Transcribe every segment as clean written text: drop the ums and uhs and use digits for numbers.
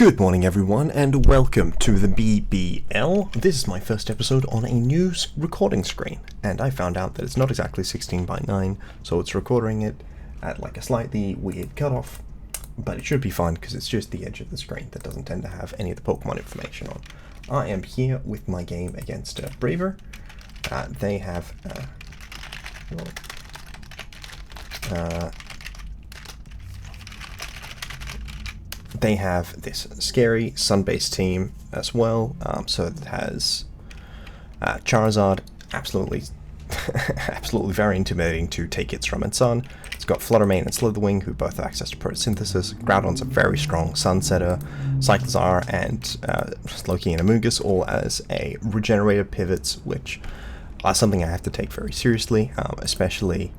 Good morning everyone and welcome to the BBL. This is my first episode on a new recording screen and I found out that it's not exactly 16:9, so it's recording it at like a slightly weird cutoff, but it should be fine because it's just the edge of the screen that doesn't tend to have any of the Pokemon information on. I am here with my game against Breber. They have they have this scary sun-based team as well, so it has Charizard, absolutely very intimidating to take hits from its sun. It's got Flutter Mane and Slitherwing, who both have access to photosynthesis. Groudon's a very strong Sunsetter. Cyclizar and Slowking and Amoonguss all as a regenerator pivots, which are something I have to take very seriously, especially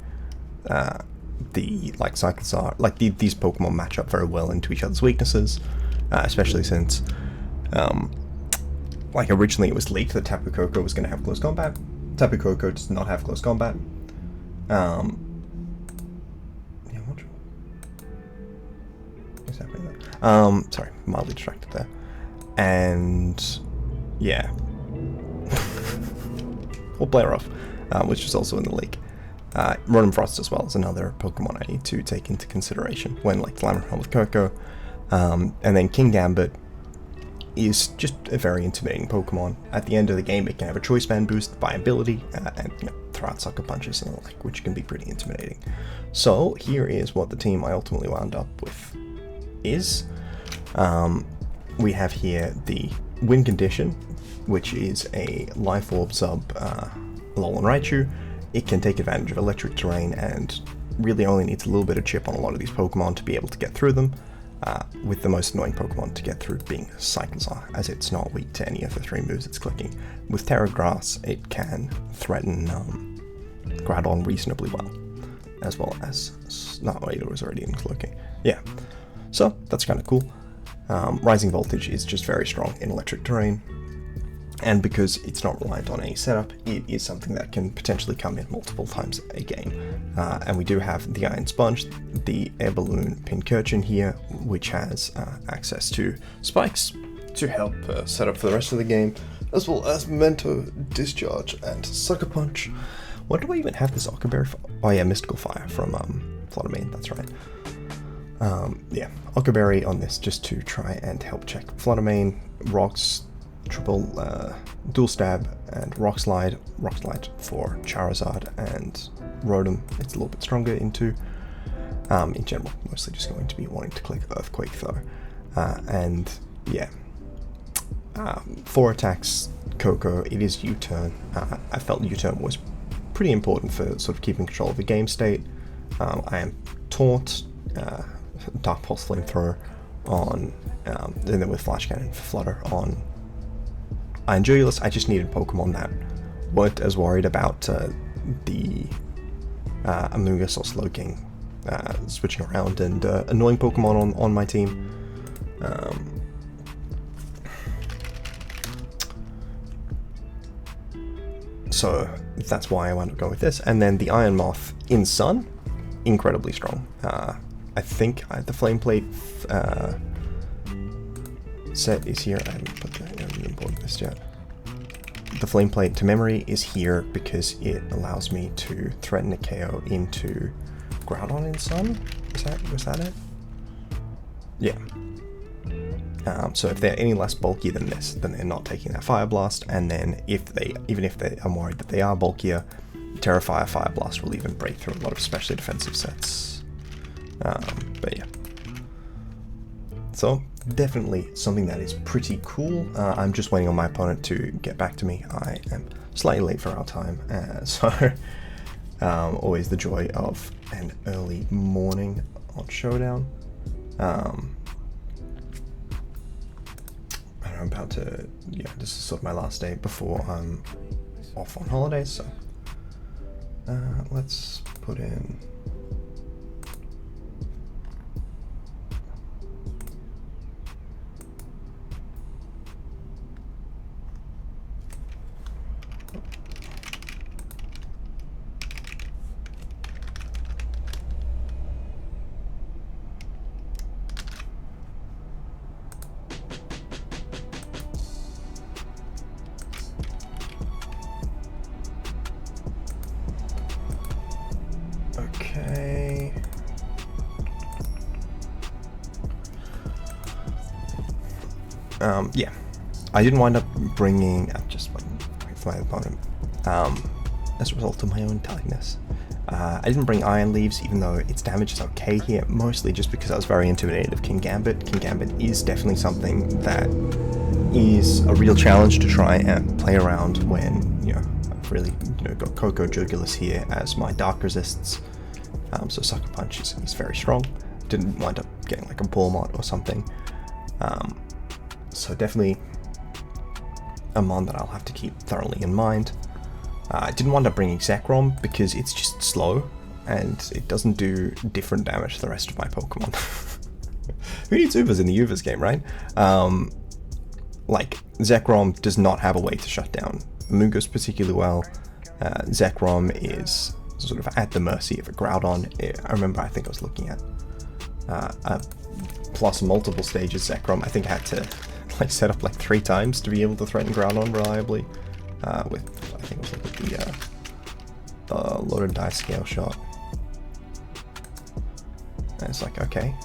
Cyclizar, these Pokemon match up very well into each other's weaknesses, especially since, originally it was leaked that Tapu Koko was going to have close combat. Tapu Koko does not have close combat. What's happening there? Sorry, mildly distracted there. And, yeah. Or Blair-Off, which is also in the leak. Rotom Frost as well is another Pokemon I need to take into consideration when slamming around with Koko. And then Kingambit is just a very intimidating Pokemon. At the end of the game, it can have a Choice Band boost by ability and throw out Sucker Punches and the like, which can be pretty intimidating. So here is what the team I ultimately wound up with is. We have here the Win Condition, which is a Life Orb sub Alolan Raichu. It can take advantage of electric terrain and really only needs a little bit of chip on a lot of these Pokemon to be able to get through them, with the most annoying Pokemon to get through being Cyclizar, as it's not weak to any of the three moves it's clicking. With Terra Grass, it can threaten Groudon reasonably well as it was already in cloaking. Yeah, so that's kind of cool. Rising Voltage is just very strong in electric terrain. And because it's not reliant on any setup, it is something that can potentially come in multiple times a game. And we do have the Iron Sponge, the Air Balloon Pincurchin here, which has access to spikes to help set up for the rest of the game, as well as Memento, Discharge, and Sucker Punch. What do I even have this Ockerberry for? Oh yeah, Mystical Fire from Flutter Mane, that's right. Yeah, Ockerberry on this just to try and help check Flutter Mane, Rocks, triple dual stab and rock slide for Charizard and Rotom. It's a little bit stronger into in general, mostly just going to be wanting to click Earthquake though. And yeah, 4 attacks Koko. It is U-turn. I felt U-turn was pretty important for sort of keeping control of the game state. I am Taunt, Dark Pulse Flamethrower on and then with Flash Cannon for Flutter on Joyless. I just needed Pokemon that weren't as worried about the Amoonguss or Slowking switching around and annoying Pokemon on my team. So that's why I wound up going with this. And then the Iron Moth in Sun, incredibly strong. I think the Flame Plate set is here. I haven't put that in the import list yet. The Flame Plate to memory is here because it allows me to threaten a KO into Groudon in Sun. Was that it? Yeah. So if they're any less bulky than this, then they're not taking that Fire Blast. And then even if I'm worried that they are bulkier, Terrafire Fire Blast will even break through a lot of especially defensive sets. But yeah. So definitely something that is pretty cool. I'm just waiting on my opponent to get back to me. I am slightly late for our time, so always the joy of an early morning on Showdown. I'm about to, this is sort of my last day before I'm off on holidays, so let's put in Yeah, I didn't wind up bringing. I'm just waiting for my opponent. As a result of my own tightness, I didn't bring Iron Leaves, even though its damage is okay here. Mostly just because I was very intimidated of Kingambit. Kingambit is definitely something that is a real challenge to try and play around when I've really got Koko Jugulis here as my dark resists. So Sucker Punch is very strong. Didn't wind up getting like a Ball Mod or something. So definitely a mon that I'll have to keep thoroughly in mind. I didn't wind up bringing Zekrom because it's just slow and it doesn't do different damage to the rest of my Pokemon. Who needs UBERS in the UBERS game, right? Like, Zekrom does not have a way to shut down Mungus particularly well. Zekrom is sort of at the mercy of a Groudon. I remember, I think I was looking at plus multiple stages Zekrom. I think I had to like set up like 3 times to be able to threaten Groudon reliably. With, I think it was like the loaded die scale shot. And it's like, okay.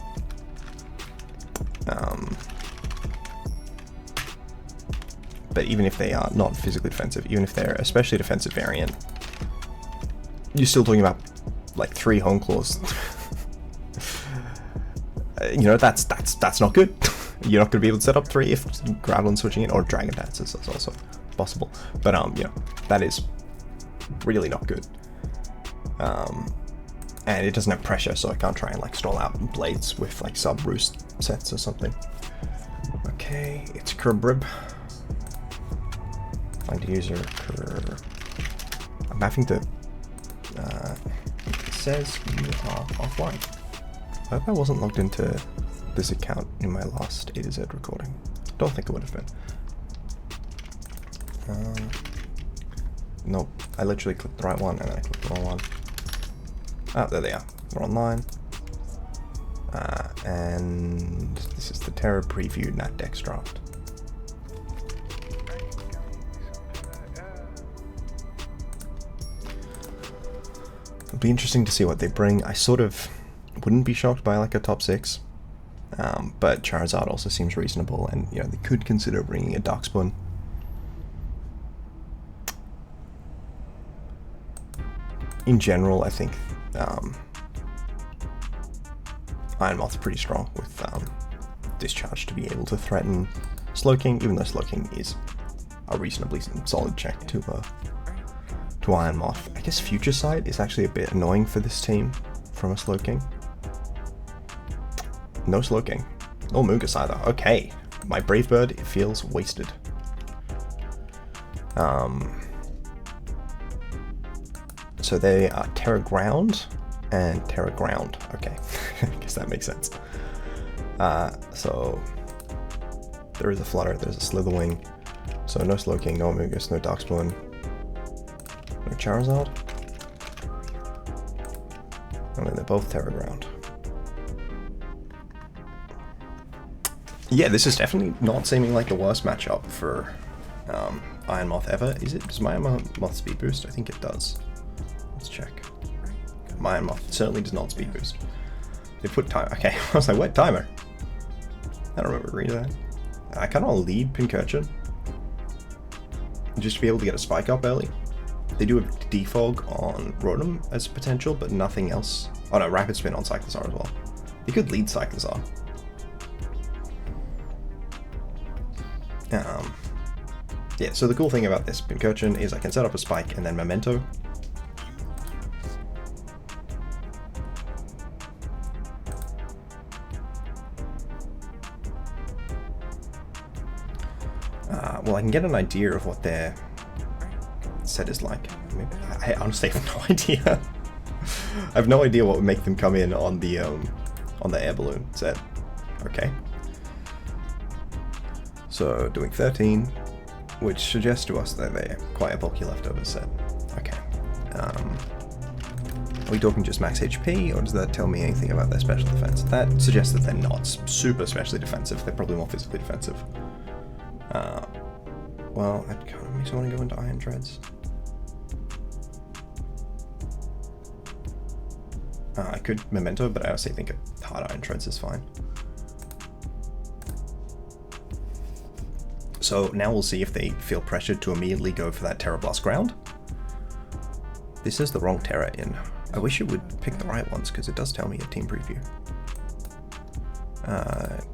But even if they are not physically defensive, even if they're especially defensive variant, you're still talking about like 3 Hone Claws. That's not good. You're not going to be able to set up 3 if Groudon switching in, or Dragon Dances is also possible. But that is really not good. And it doesn't have pressure, so I can't try and like stall out Blades with like sub-roost sets or something. Okay, it's Kerbrib. Find a user. I'm having to. It says you are offline. I hope I wasn't logged into this account in my last A to Z recording. Don't think it would have been. Nope. I literally clicked the right one and then I clicked the wrong one. Ah, there they are. We're online. And this is the Terra Preview Nat Dex draft. It'll be interesting to see what they bring. I sort of wouldn't be shocked by like a top 6. But Charizard also seems reasonable, and they could consider bringing a Darkspawn. In general, I think Iron Moth's pretty strong with Discharge to be able to threaten Slowking, even though Slowking is a reasonably solid check to Iron Moth. I guess Future Sight is actually a bit annoying for this team from a Slowking. No Slowking. No Mungus either. Okay. My Brave Bird, it feels wasted. So they are Terra Ground and Terra Ground. Okay. I guess that makes sense. So there is a Flutter, there's a Slitherwing. So no Slowking, no Mungus, no Darkspawn, no Charizard. And then they're both Terra Ground. Yeah, this is definitely not seeming like the worst matchup for Iron Moth ever. Is it? Does my Iron Moth speed boost? I think it does. Let's check. My Iron Moth certainly does not speed boost. They put time. Okay, I was like, what timer? I don't remember reading that. I kind of lead Pincurchin just to be able to get a spike up early. They do have Defog on Rotom as potential, but nothing else. Oh no, Rapid Spin on Cyclizar as well. You could lead Cyclizar. Yeah, so the cool thing about this Pincurchin is I can set up a spike and then Memento. Well, I can get an idea of what their set is like. I mean, I honestly have no idea. I have no idea what would make them come in on the air balloon set. Okay. So doing 13, which suggests to us that they're quite a bulky leftover set. Okay. Are we talking just max HP, or does that tell me anything about their special defense? That suggests that they're not super specially defensive. They're probably more physically defensive. Well, that kind of makes me want to go into Iron Dreads. I could Memento, but I also think a hard Iron Treads is fine. So now we'll see if they feel pressured to immediately go for that Terra Blast Ground. This is the wrong Terra in. I wish it would pick the right ones, because it does tell me a team preview.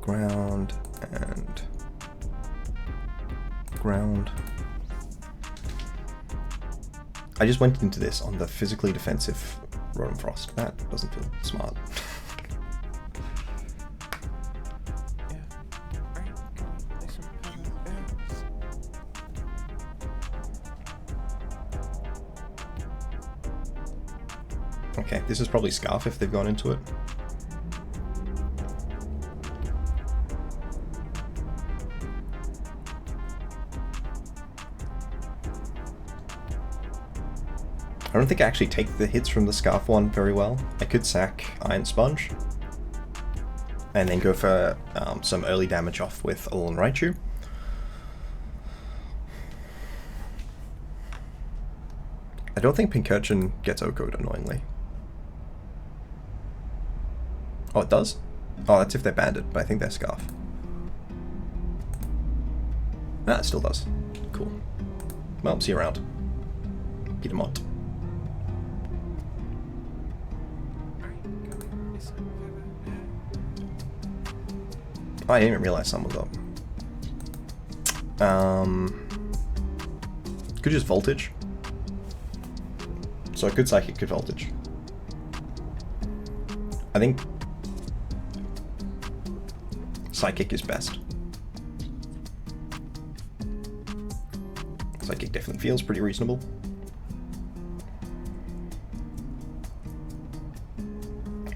Ground and ground. I just went into this on the physically defensive Rotom Frost. That doesn't feel smart. Okay, this is probably Scarf if they've gone into it. I don't think I actually take the hits from the Scarf one very well. I could sack Iron Sponge and then go for some early damage off with Alolan Raichu. I don't think Pincurchin gets OHKO'd, annoyingly. Oh, it does? Oh, that's if they're banded, but I think they're Scarf. Ah, it still does. Cool. Well, see you around. Piedmont. Oh, I didn't even realize someone was up. Could just Voltage. So I could Psychic, could Voltage. I think Psychic is best. Psychic definitely feels pretty reasonable.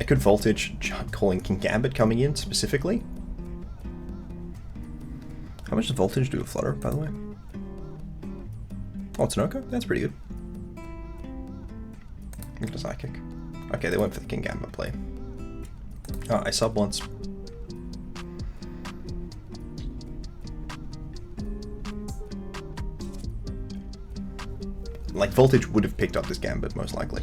I could Voltage, calling Kingambit coming in specifically. How much does Voltage do with Flutter, by the way? Oh, it's an OHKO? That's pretty good. Look at a Psychic. Okay, they went for the Kingambit play. Oh, I sub once. Like, Voltage would have picked up this Gambit, most likely.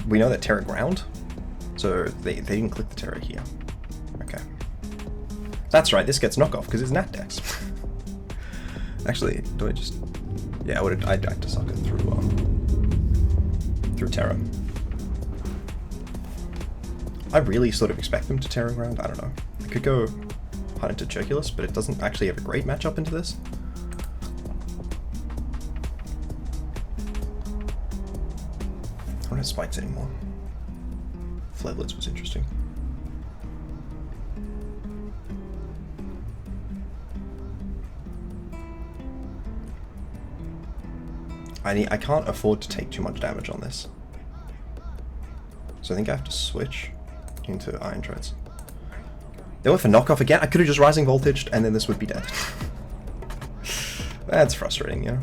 We know that Terra Ground, so they didn't click the Terra here. Okay. That's right, this gets knockoff because it's Nat Dex. Actually, do I just... Yeah, I'd have to suck it through Terra. I really sort of expect them to Terra Ground, I don't know. I could go hard into Circulus, but it doesn't actually have a great matchup into this. I don't have spikes anymore. Flareblitz was interesting. I can't afford to take too much damage on this. So I think I have to switch into Iron Treads. They went for knockoff again. I could have just Rising Voltaged and then this would be dead. That's frustrating, yeah.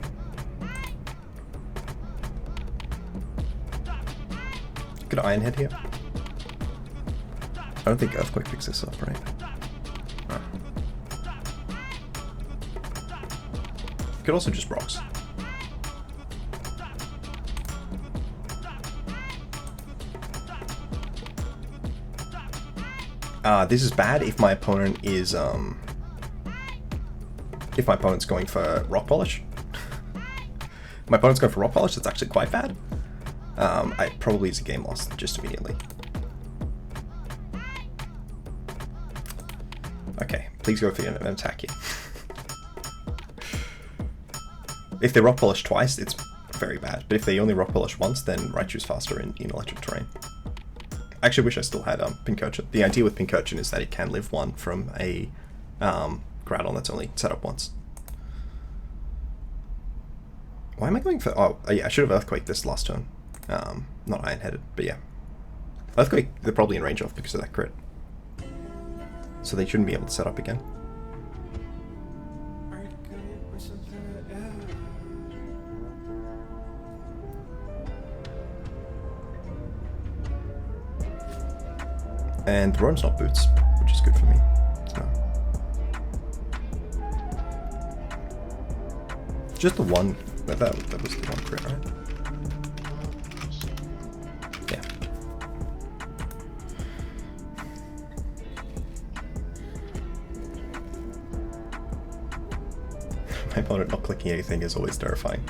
Could Iron Head here. I don't think Earthquake picks this up, right? Oh. Could also just Rocks. This is bad if my opponent is, if my opponent's going for Rock Polish. My opponent's going for Rock Polish, that's actually quite bad. I probably is a game loss just immediately. Okay, please go for an attack here. If they Rock Polish twice, it's very bad. But if they only Rock Polish once, then Raichu's faster in electric terrain. I actually wish I still had Pincurchin. The idea with Pincurchin is that it can live one from a Groudon that's only set up once. Why am I going for... Oh, yeah, I should have Earthquake this last turn. Not Iron-Headed, but yeah. Earthquake, they're probably in range of because of that crit. So they shouldn't be able to set up again. And the Rotom's not Boots, which is good for me. So. Just the one, that was the one crit, right? Yeah. My opponent not clicking anything is always terrifying.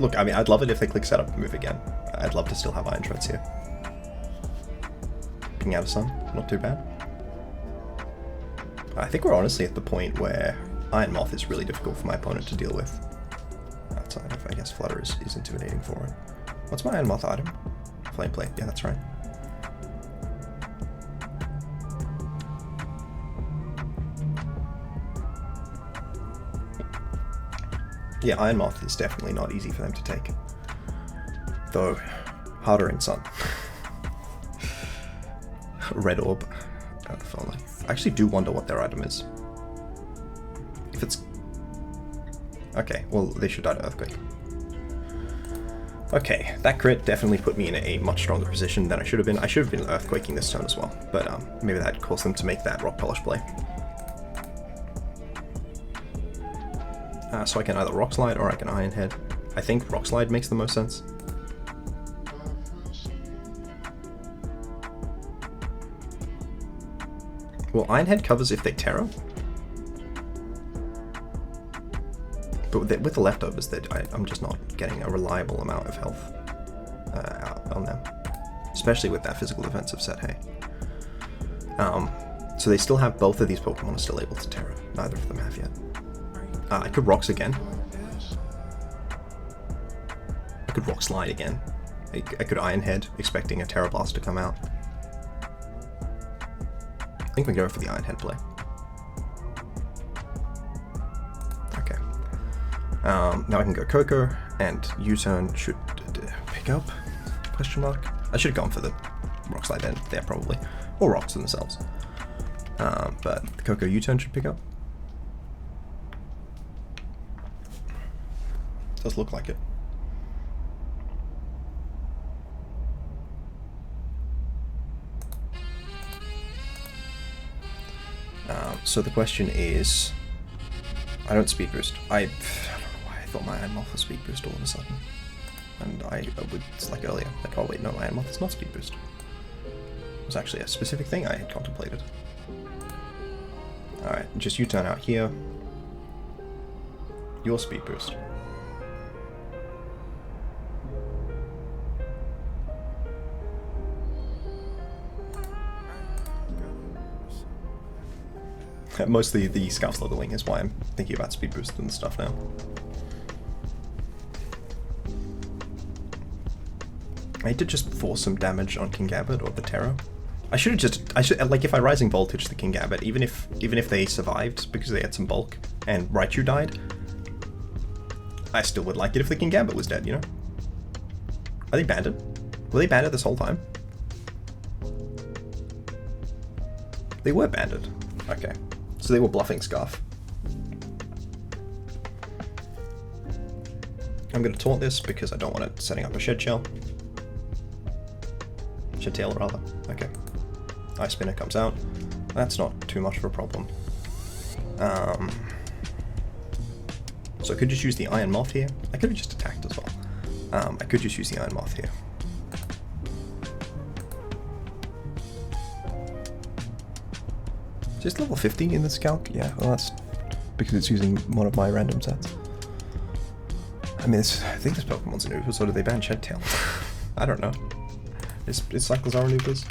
Look, I mean, I'd love it if they click setup and move again. I'd love to still have Iron Shreds here. Picking out a Sun, not too bad. I think we're honestly at the point where Iron Moth is really difficult for my opponent to deal with. Outside of, I guess, Flutter is intimidating for it. What's my Iron Moth item? Flame Plate, yeah, that's right. Yeah, Iron Moth is definitely not easy for them to take. Though, harder in Sun. Red Orb. I actually do wonder what their item is. If it's... Okay, well, they should die to Earthquake. Okay, that crit definitely put me in a much stronger position than I should have been. I should have been Earthquaking this turn as well, but maybe that caused them to make that Rock Polish play. So I can either Rock Slide or I can Iron Head. I think Rock Slide makes the most sense. Well, Iron Head covers if they Terra. But with the leftovers, I'm just not getting a reliable amount of health out on them. Especially with that physical defensive set, hey. So they still have both of these Pokemon are still able to Terra. Neither of them have yet. I could Rocks again. I could Rock Slide again. I could Iron Head, expecting a Terra Blast to come out. I think we go for the Iron Head play. Okay. Now I can go Koko, and U-turn should pick up? Question mark. I should have gone for the Rock Slide then, there probably. Or Rocks themselves. But the Koko U-turn should pick up. Does look like it. So the question is, I don't speed boost. I don't know why I thought my Iron Moth was speed boost all of a sudden. And I would, like earlier, like, oh wait, no, Iron Moth is not speed boost. It was actually a specific thing I had contemplated. Alright, just U-turn out here. Your speed boost. Mostly the Scout leveling is why I'm thinking about speed boost and stuff now. I need to just force some damage on Kingambit or the Terra. I should like if I Rising Voltage the Kingambit, even if they survived because they had some bulk and Raichu died, I still would like it if the Kingambit was dead, you know? Are they banded? Were they banded this whole time? They were banded. Okay. So they were bluffing Scarf. I'm going to taunt this because I don't want it setting up a Shed Shell. Shed Tail, rather. Okay. Ice Spinner comes out. That's not too much of a problem. So I could just use the Iron Moth here. I could have just attacked as well. I could just use the Iron Moth here. Just level 50 in this calc? Yeah, well that's because it's using one of my random sets. I mean, I think this Pokemon's an Ubers, or do they ban Shed Tail? I don't know. Is Cyclizar an Ubers?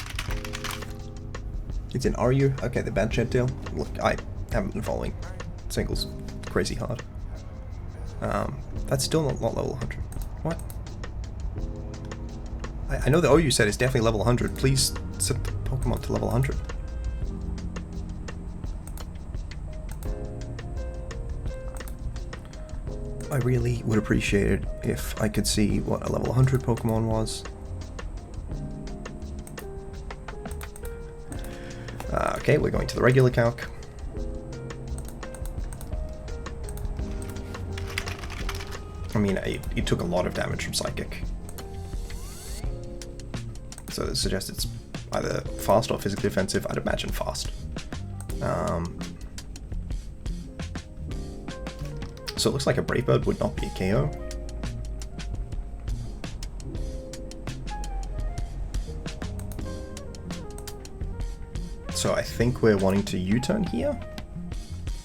It's in RU? Okay, they banned Shed Tail. Look, I haven't been following singles crazy hard. That's still not level 100. What? I know the OU set is definitely level 100. Please set the Pokemon to level 100. I really would appreciate it if I could see what a level 100 Pokemon was. Okay, we're going to the regular calc. I mean, it took a lot of damage from Psychic. So it suggests it's either fast or physically offensive. I'd imagine fast. So it looks like a Brave Bird would not be a KO. So I think we're wanting to U-turn here.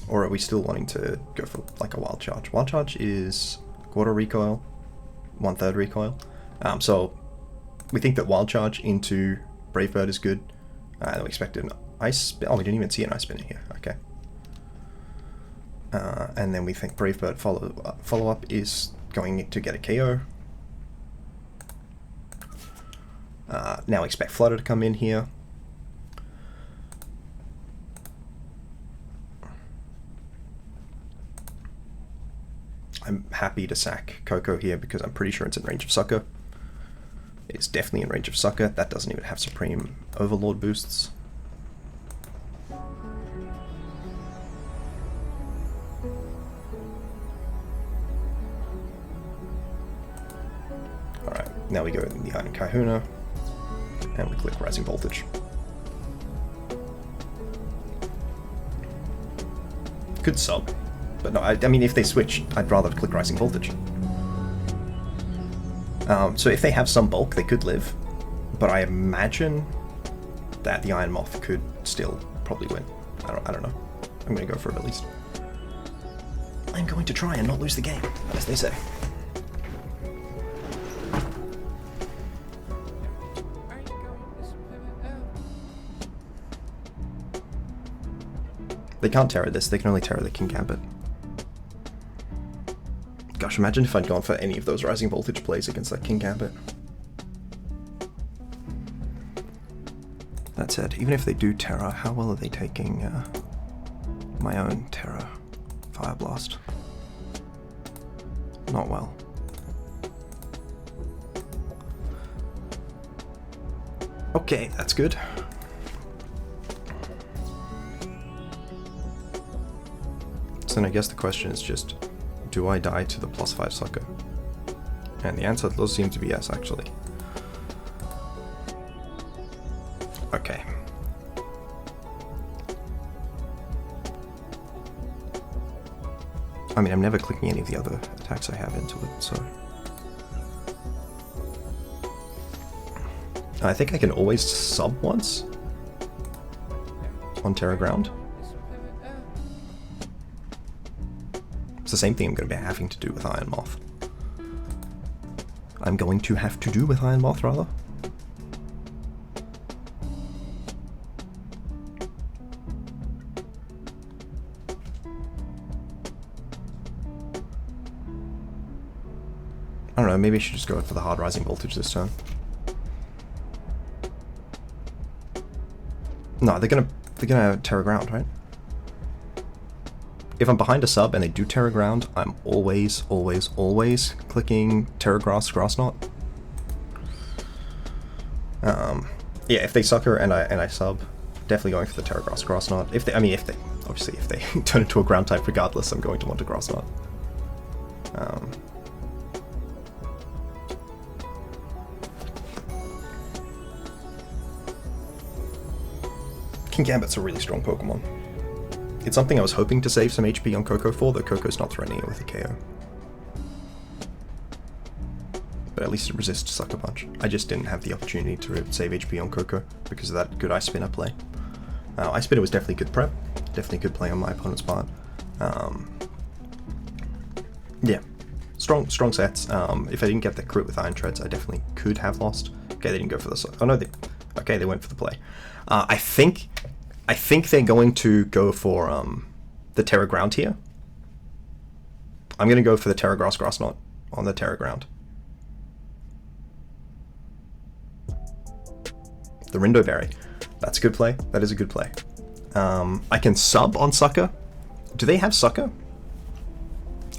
Or are we still wanting to go for like a Wild Charge? Wild Charge is quarter recoil, 1/3 recoil. So we think that Wild Charge into Brave Bird is good. We expect an Ice Spin. Oh, we didn't even see an Ice Spinner here. Okay. And then we think Brave Bird follow up is going to get a KO. Now expect Flutter to come in here. I'm happy to sack Koko here because I'm pretty sure it's in range of Sucker. It's definitely in range of Sucker. That doesn't even have Supreme Overlord boosts. Alright, now we go in the Iron Kahuna, and we click Rising Voltage. Could sub, but no, I mean if they switch, I'd rather click Rising Voltage. So if they have some bulk, they could live, but I imagine that the Iron Moth could still probably win. I don't know. I'm going to go for it at least. I'm going to try and not lose the game, as they say. They can't Terra this, they can only Terra the Kingambit. Gosh, imagine if I'd gone for any of those Rising Voltage plays against that Kingambit. That said, even if they do Terra, how well are they taking my own Terra Fire Blast? Not well. Okay, that's good. So then I guess the question is just, do I die to the +5 Sucker? And the answer does seem to be yes, actually. Okay. I mean, I'm never clicking any of the other attacks I have into it, so... I think I can always sub once on Terra Ground. It's the same thing I'm going to be having to do with Iron Moth. I'm going to have to do with Iron Moth, rather. I don't know, maybe I should just go for the hard Rising Voltage this turn. No, they're gonna Terra Ground, right? If I'm behind a sub and they do Terra Ground, I'm always clicking Terra Grass, Grass Knot. Yeah, if they Sucker and I sub, definitely going for the Terra Grass, Grass Knot. If they turn into a ground type regardless, I'm going to want a Grass Knot. Kingambit's a really strong Pokemon. It's something I was hoping to save some HP on Koko for, though Koko's not threatening it with a KO. But at least it resists Sucker Punch. I just didn't have the opportunity to save HP on Koko because of that good Ice Spinner play. Ice Spinner was definitely good prep, definitely good play on my opponent's part. Yeah, strong sets. If I didn't get the crit with Iron Treads, I definitely could have lost. Okay, they didn't go for the... Oh no, they went for the play. I think they're going to go for the Terra Ground here. I'm going to go for the Terra Grass, Grass Knot on the Terra Ground. The Rindo Berry. That's a good play. That is a good play. I can sub on Sucker. Do they have Sucker?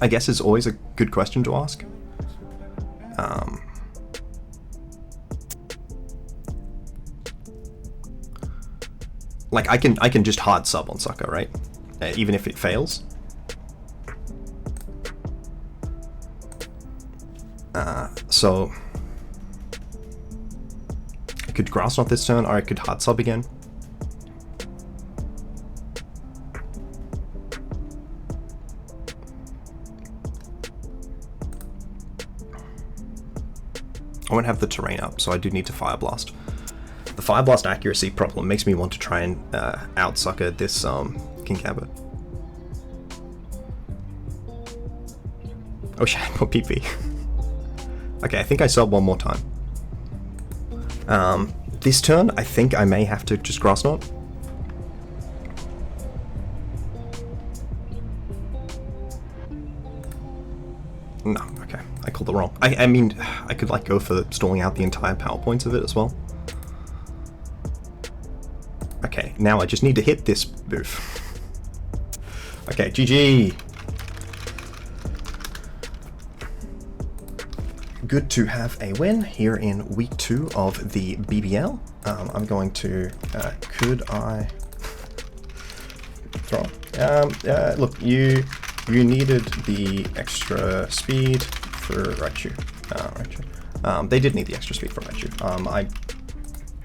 I guess is always a good question to ask. Like I can just hard sub on Sucker, right? Even if it fails. So I could Grass Knot this turn, or I could hard sub again. I won't have the terrain up, so I do need to Fire Blast. The Fire Blast accuracy problem makes me want to try and out-sucker this Kingambit. I wish I had more PP. Okay, I think I sub one more time. This turn, I think I may have to just Grass Knot. No, okay, I called it wrong. I mean, I could like go for stalling out the entire power points of it as well. Okay, now I just need to hit this move. Okay, GG. Good to have a win here in week 2 of the BBL. I'm going to, could I throw? Look, you needed the extra speed for Raichu. They did need the extra speed for Raichu.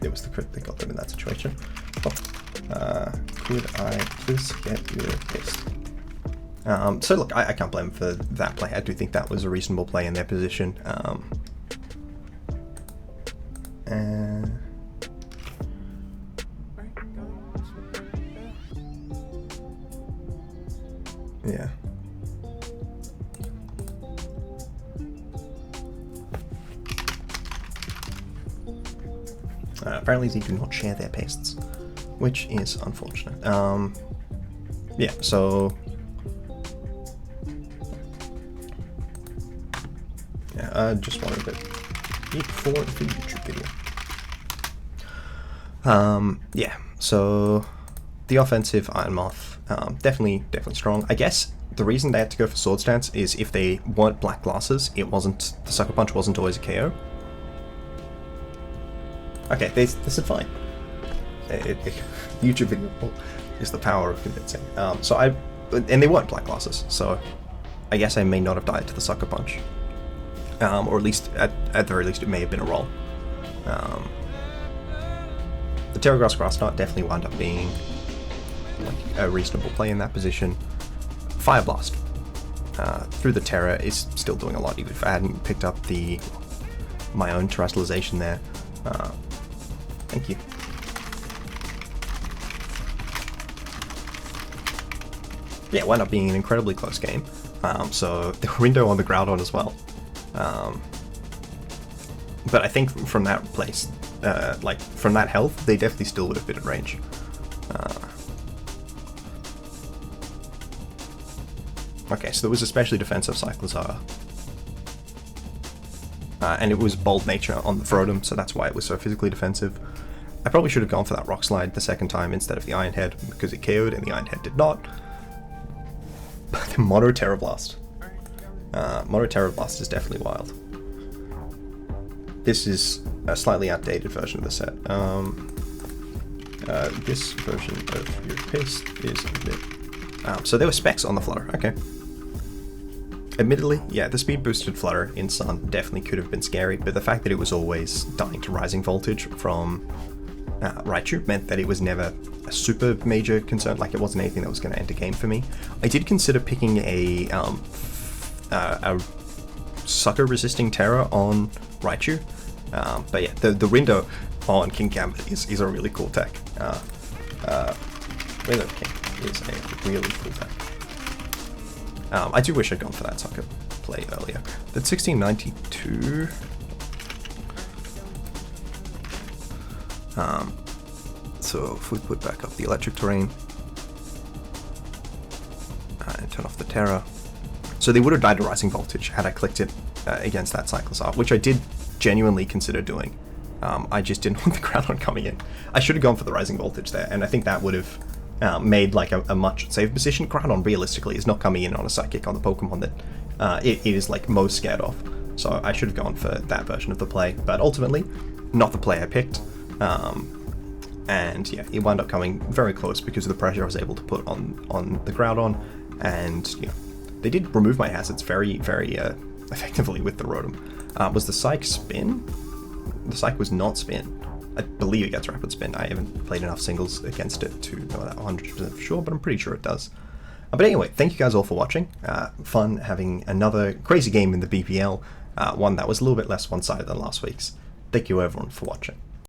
It was the crit that got them in that situation. Oh, could I please get your paste? So look, I can't blame them for that play. I do think that was a reasonable play in their position. Yeah. Apparently they do not share their pastes, which is unfortunate. Yeah, so... yeah, I just wanted to eat for the YouTube video. Yeah, so the offensive Iron Moth, definitely strong. I guess the reason they had to go for Sword Stance is if they weren't Black Glasses, the Sucker Punch wasn't always a KO. Okay, they said fine. YouTube video is the power of convincing. And they weren't Black Glasses, so I guess I may not have died to the Sucker Punch. Or at least, at the very least, it may have been a roll. The Terra Grass Grass Knot definitely wound up being like a reasonable play in that position. Fire Blast through the Terra is still doing a lot, even if I hadn't picked up my own Terrestrialization there. Thank you. Yeah, it wound up being an incredibly close game. So the window on the Groudon as well. But I think from that place, like from that health, they definitely still would have been in range. Okay, so there was especially defensive Cyclozar. And it was Bold Nature on the Frodom, so that's why it was so physically defensive. I probably should have gone for that Rock Slide the second time instead of the Iron Head, because it KO'd and the Iron Head did not. But the Mono Terra Blast. Mono Terra Blast is definitely wild. This is a slightly outdated version of the set. This version of your paste is a bit... so there were specs on the Flutter, okay. Admittedly, yeah, the speed boosted Flutter in Sun definitely could have been scary, but the fact that it was always dying to Rising Voltage from Raichu meant that it was never a super major concern, like it wasn't anything that was going to end a game for me. I did consider picking a sucker resisting Terra on Raichu, but yeah, the window on Kingambit is a really cool tech. Window King is a really cool tech. I do wish I'd gone for that sucker play earlier. That 1692. So if we put back up the electric terrain and turn off the Terra. So they would have died to Rising Voltage had I clicked it against that Cyclozar, which I did genuinely consider doing. I just didn't want the Groudon coming in. I should have gone for the Rising Voltage there, and I think that would have made like a much safer position. Groudon realistically is not coming in on a Psychic on the Pokemon that it is like most scared of. So I should have gone for that version of the play, but ultimately, not the play I picked. And yeah, it wound up coming very close because of the pressure I was able to put on the Groudon, and you know, they did remove my hazards very, very effectively with the Rotom. Was the Psych spin? The Psych was not spin. I believe it gets Rapid Spin. I haven't played enough singles against it to know that 100% for sure, but I'm pretty sure it does. But anyway, thank you guys all for watching. Fun having another crazy game in the BPL, one that was a little bit less one-sided than last week's. Thank you everyone for watching.